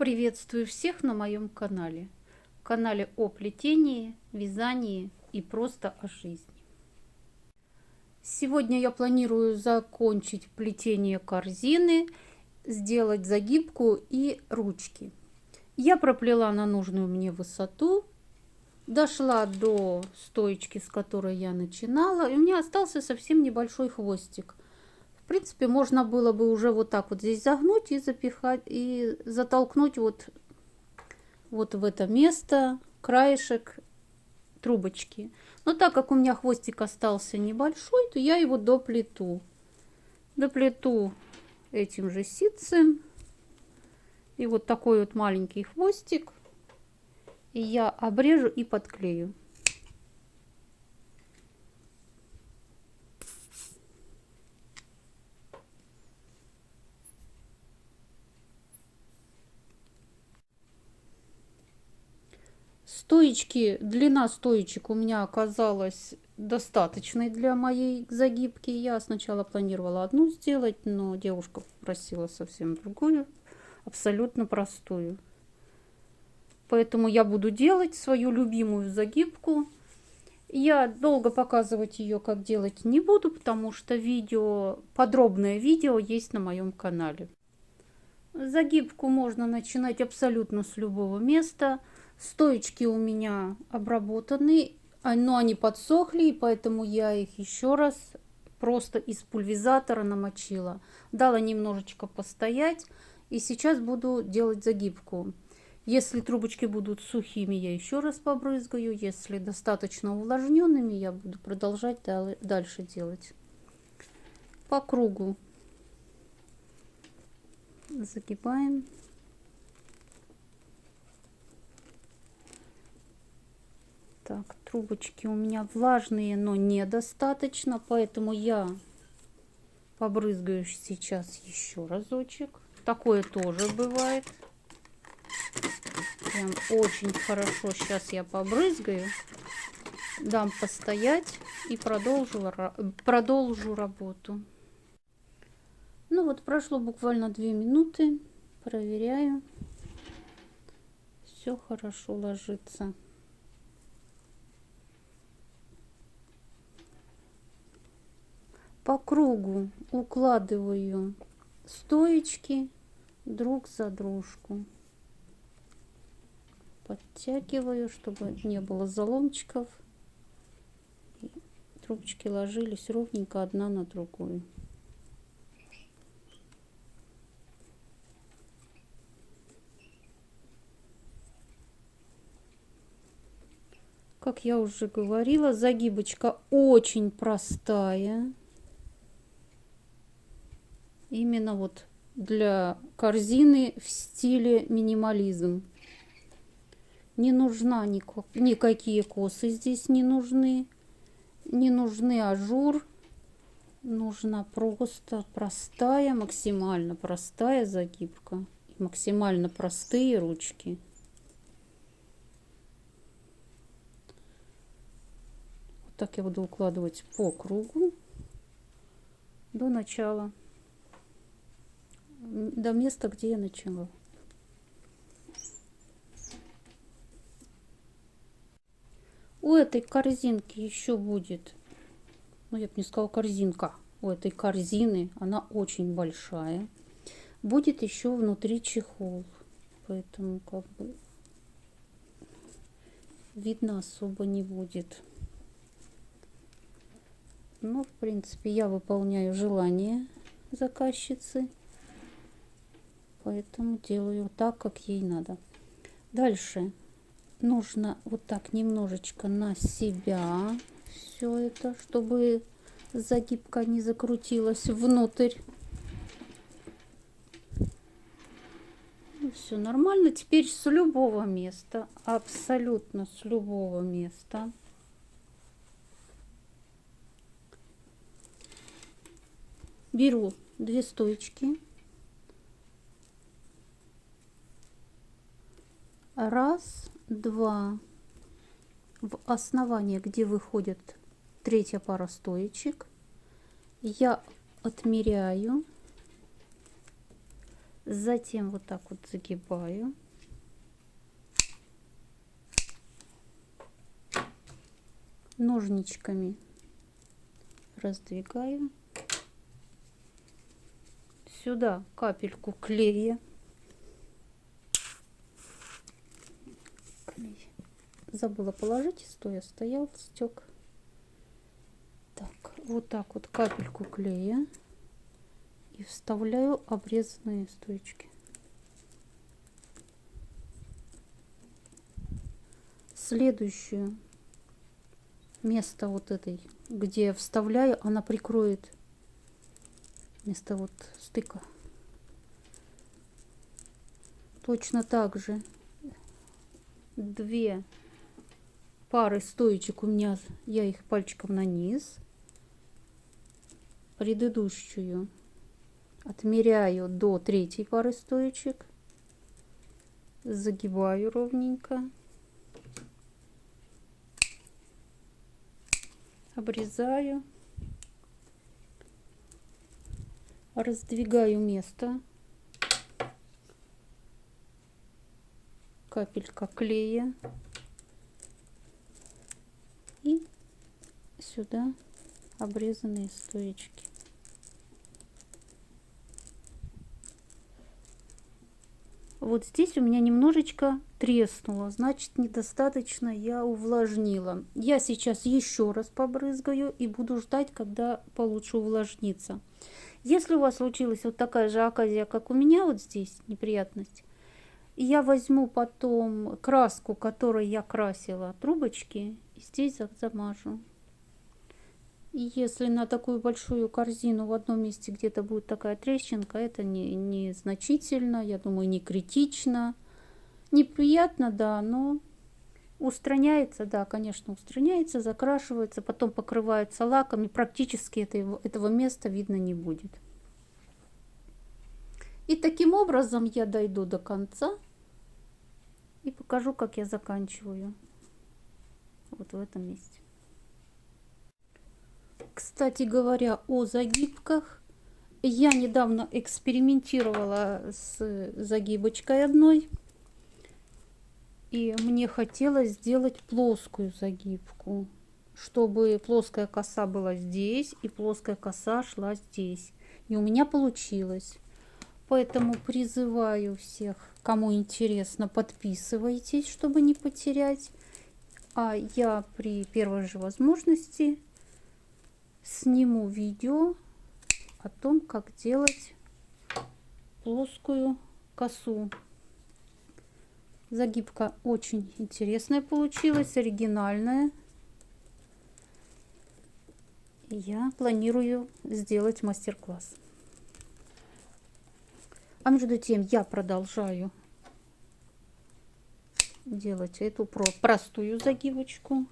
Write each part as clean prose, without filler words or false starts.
Приветствую всех на моем канале о плетении, вязании и просто о жизни. Сегодня я планирую закончить плетение корзины, сделать загибку и ручки. Я проплела на нужную мне высоту, дошла до стоечки, с которой я начинала, и у меня остался совсем небольшой хвостик. В принципе, можно было бы уже вот так вот здесь загнуть и запихать, и затолкнуть вот в это место краешек трубочки. Но так как у меня хвостик остался небольшой, то я его доплету. Доплету этим же ситцем. И вот такой вот маленький хвостик. И я обрежу и подклею. Стоечки, длина стоечек у меня оказалась достаточной для моей загибки. Я сначала планировала одну сделать, но девушка попросила совсем другую, абсолютно простую. Поэтому я буду делать свою любимую загибку. Я долго показывать ее, как делать, не буду, потому что подробное видео есть на моем канале. Загибку можно начинать абсолютно с любого места. Стоечки у меня обработаны, но они подсохли, и поэтому я их еще раз просто из пульверизатора намочила. Дала немножечко постоять, и сейчас буду делать загибку. Если трубочки будут сухими, я еще раз побрызгаю. Если достаточно увлажненными, я буду продолжать дальше делать. По кругу загибаем. Так, трубочки у меня влажные, но недостаточно, поэтому я побрызгаю сейчас еще разочек. Такое тоже бывает. Прям очень хорошо. Сейчас я побрызгаю, дам постоять и продолжу работу. Ну вот, прошло буквально 2 минуты. Проверяю. Все хорошо ложится. По кругу укладываю стоечки друг за дружку. Подтягиваю, чтобы не было заломчиков. И трубочки ложились ровненько одна на другую. Как я уже говорила, загибочка очень простая. Именно вот для корзины в стиле минимализм. Не нужна никакие косы здесь не нужны. Не нужны ажур. Нужна просто простая, максимально простая загибка. Максимально простые ручки. Вот так я буду укладывать по кругу до начала. До места, где я начала. У этой корзинки еще будет, ну я бы не сказала корзинка, у этой корзины, она очень большая, будет еще внутри чехол, поэтому как бы видно особо не будет. Но в принципе я выполняю желание заказчицы, поэтому делаю так, как ей надо. Дальше нужно вот так немножечко на себя все это, чтобы загибка не закрутилась внутрь. Все нормально. Теперь с любого места, абсолютно с любого места беру 2 стоечки. Раз, два. В основание, где выходит 3-я пара стоечек, я отмеряю Затем вот так вот загибаю. Ножничками раздвигаю. Сюда капельку клея. Клей. Забыла положить, стоя стоял, стек. Так, вот так вот капельку клея. И вставляю обрезанные стоечки. Следующую место вот этой, где я вставляю, она прикроет место вот стыка. Точно так же 2 пары стоечек у меня, я их пальчиком на низ. Предыдущую отмеряю до 3 пары стоечек, загибаю ровненько, обрезаю, раздвигаю место, капелька клея и сюда обрезанные стоечки. Вот здесь у меня немножечко треснуло, значит, недостаточно я увлажнила. Я сейчас еще раз побрызгаю и буду ждать, когда получше увлажнится. Если у вас случилась вот такая же оказия, как у меня, вот здесь неприятность, я возьму потом краску, которой я красила трубочки, и здесь замажу. И если на такую большую корзину в одном месте где-то будет такая трещинка, это не значительно, я думаю, не критично. Неприятно, да, но устраняется, да, конечно, устраняется, закрашивается, потом покрывается лаком, и практически этого места видно не будет. И таким образом я дойду до конца и покажу, как я заканчиваю вот в этом месте. Кстати говоря, о загибках. Я недавно экспериментировала с загибочкой одной. И мне хотелось сделать плоскую загибку, чтобы плоская коса была здесь и плоская коса шла здесь. И у меня получилось. Поэтому призываю всех, кому интересно, подписывайтесь, чтобы не потерять. А я при первой же возможности сниму видео о том, как делать плоскую косу. Загибка очень интересная получилась, оригинальная. И я планирую сделать мастер-класс. А между тем я продолжаю делать эту простую загибочку.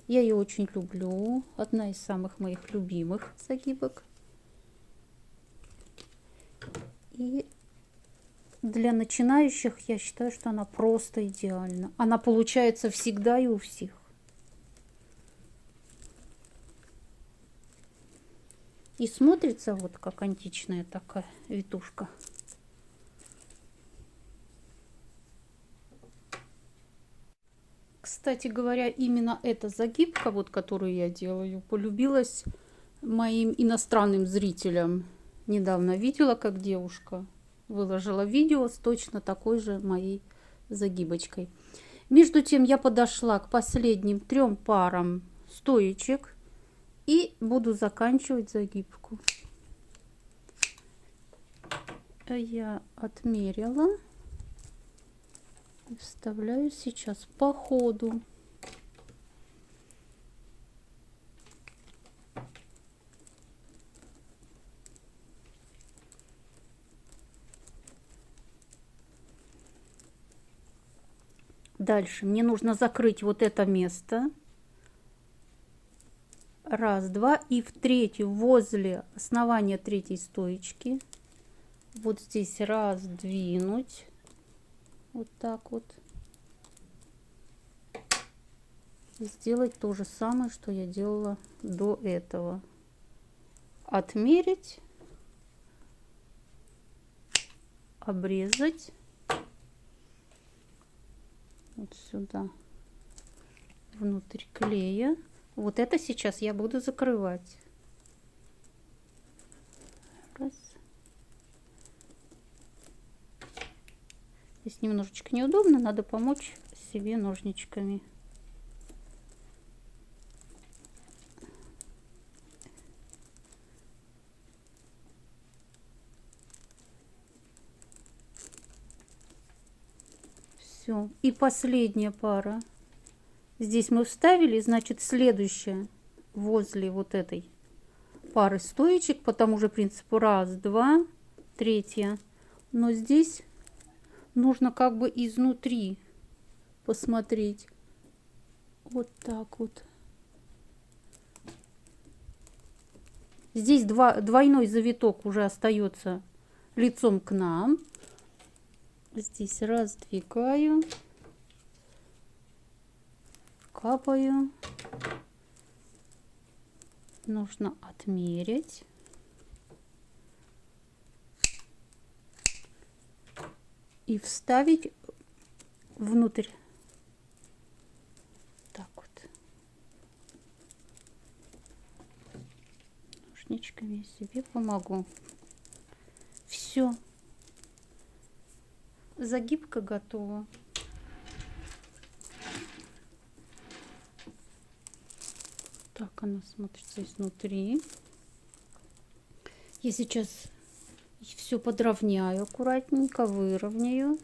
Я ее очень люблю. Одна из самых моих любимых загибок. И для начинающих я считаю, что она просто идеальна. Она получается всегда и у всех. И смотрится вот как античная такая витушка. Кстати говоря, именно эта загибка, вот которую я делаю, полюбилась моим иностранным зрителям. Недавно видела, как девушка выложила видео с точно такой же моей загибочкой. Между тем я подошла к последним 3 парам стоечек и буду заканчивать загибку. Я отмерила. Вставляю сейчас по ходу. Дальше мне нужно закрыть вот это место. 1, 2 и в 3-ю возле основания 3-й стоечки. Вот здесь раздвинуть. Вот так вот. И сделать то же самое, что я делала до этого. Отмерить. обрезать вот сюда внутрь клея. Вот это сейчас я буду закрывать. Раз. Здесь немножечко неудобно, надо помочь себе ножничками. Все. И последняя пара. Здесь мы вставили, значит, следующая возле вот этой пары стоечек по тому же принципу. Раз, два, третья. Но здесь нужно как бы изнутри посмотреть. Вот так вот. Здесь двойной завиток уже остается лицом к нам. Здесь раздвигаю, капаю. Нужно отмерить. И вставить внутрь. Так вот. Ножничками я себе помогу. Все. Загибка готова. Так она смотрится изнутри. Я сейчас все подровняю аккуратненько, выровняю.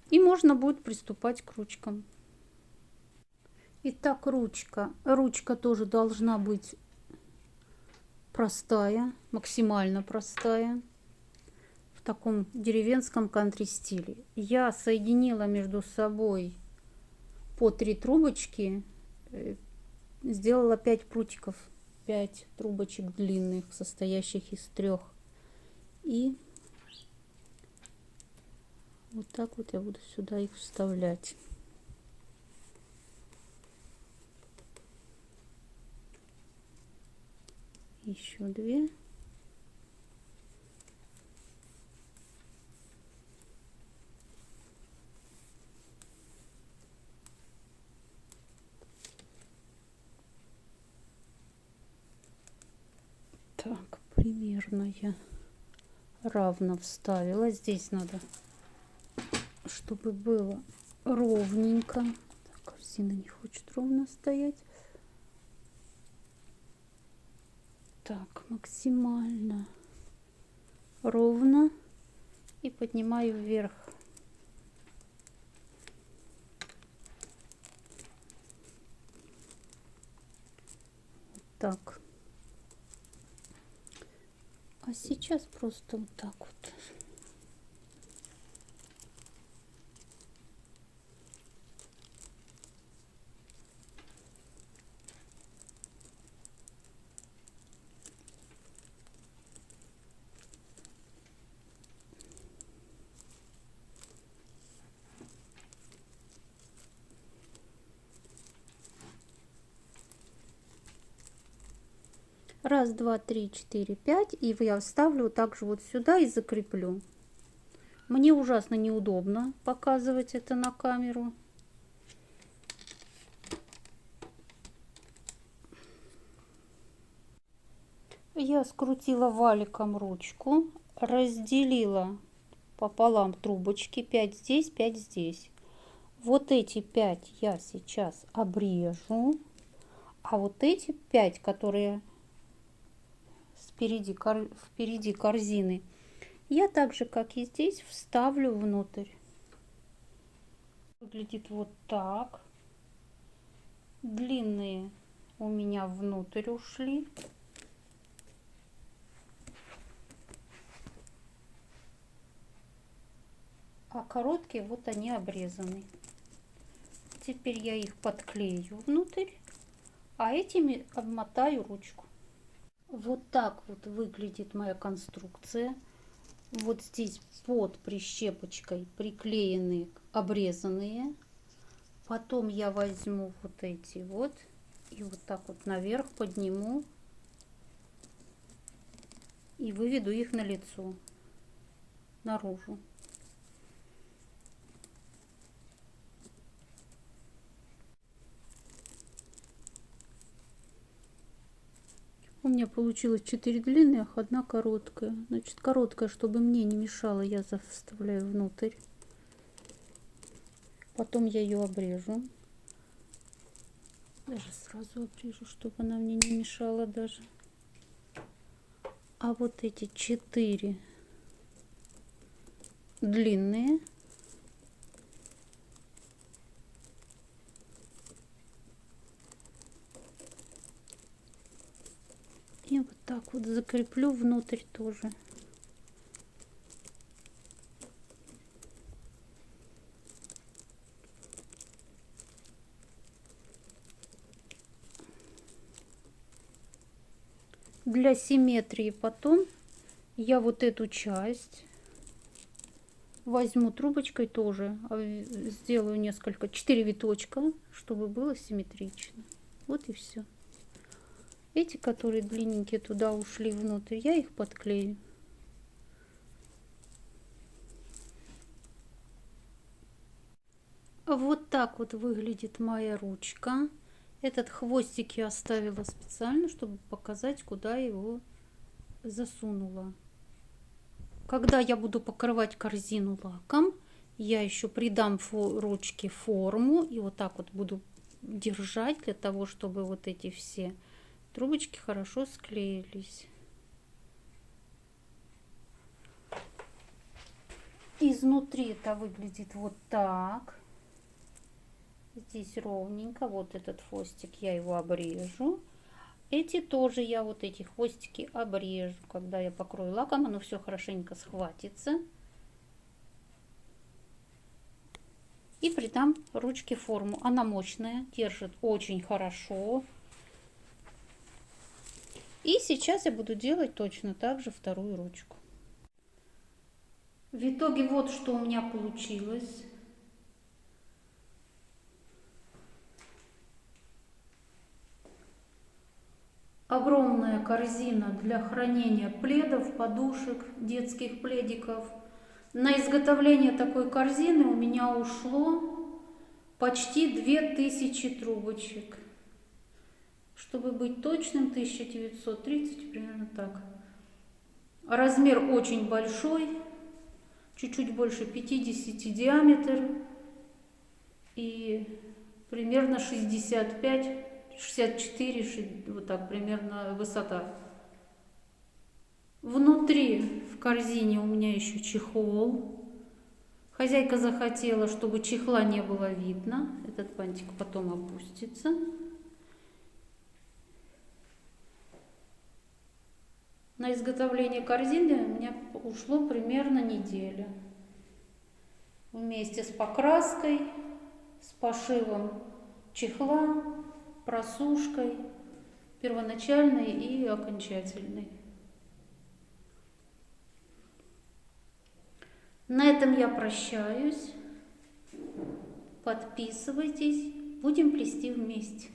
И можно будет приступать к ручкам. Итак, ручка. Ручка тоже должна быть простая, максимально простая. В таком деревенском кантри-стиле. Я соединила между собой по 3 трубочки. Сделала 5 прутиков. 5 трубочек длинных, состоящих из 3. И вот так вот я буду сюда их вставлять. Еще 2. Так, примерно я равно вставила. Здесь надо, чтобы было ровненько. Так, корзина не хочет ровно стоять. Так, максимально ровно. И поднимаю вверх. Вот так. А сейчас просто вот так вот. Раз, два, три, четыре, 5. И я вставлю также вот сюда и закреплю. Мне ужасно неудобно показывать это на камеру. Я скрутила валиком ручку, разделила пополам трубочки. 5 здесь, 5 здесь. Вот эти 5 я сейчас обрежу. А вот эти 5, которые впереди корзины, я так же, как и здесь, вставлю внутрь. Выглядит вот так. Длинные у меня внутрь ушли. А короткие вот они обрезаны. Теперь я их подклею внутрь, а этими обмотаю ручку. Вот так вот выглядит моя конструкция. Вот здесь под прищепочкой приклеены обрезанные. Потом я возьму вот эти вот и вот так вот наверх подниму и выведу их на лицо. наружу. У меня получилось 4 длинных, одна короткая. Значит, короткая, чтобы мне не мешала, я вставляю внутрь. Потом я ее обрежу. Даже сразу обрежу, чтобы она мне не мешала даже. А вот эти 4 длинные и вот так вот закреплю внутрь тоже. Для симметрии потом я вот эту часть возьму трубочкой тоже, сделаю 4 виточка, чтобы было симметрично. Вот и все. Эти, которые длинненькие, туда ушли внутрь, я их подклею. Вот так вот выглядит моя ручка. Этот хвостик я оставила специально, чтобы показать, куда его засунула. Когда я буду покрывать корзину лаком, я еще придам ручке форму и вот так вот буду держать, для того, чтобы вот эти все трубочки хорошо склеились. Изнутри это выглядит вот так. Здесь ровненько. Вот этот хвостик я его обрежу. Эти тоже я вот эти хвостики обрежу. Когда я покрою лаком, оно все хорошенько схватится. И придам ручке форму. Она мощная, держит очень хорошо. И сейчас я буду делать точно так же вторую ручку. В итоге вот что у меня получилось. Огромная корзина для хранения пледов, подушек, детских пледиков. На изготовление такой корзины у меня ушло почти 2000 трубочек. Чтобы быть точным, 1930, примерно так. Размер очень большой, чуть-чуть больше 50 диаметр и примерно 65, 64, вот так примерно высота. Внутри в корзине у меня еще чехол. Хозяйка захотела, чтобы чехла не было видно. Этот бантик потом опустится. На изготовление корзины у меня ушло примерно неделя. Вместе с покраской, с пошивом чехла, просушкой, первоначальной и окончательной. На этом я прощаюсь. Подписывайтесь, будем плести вместе.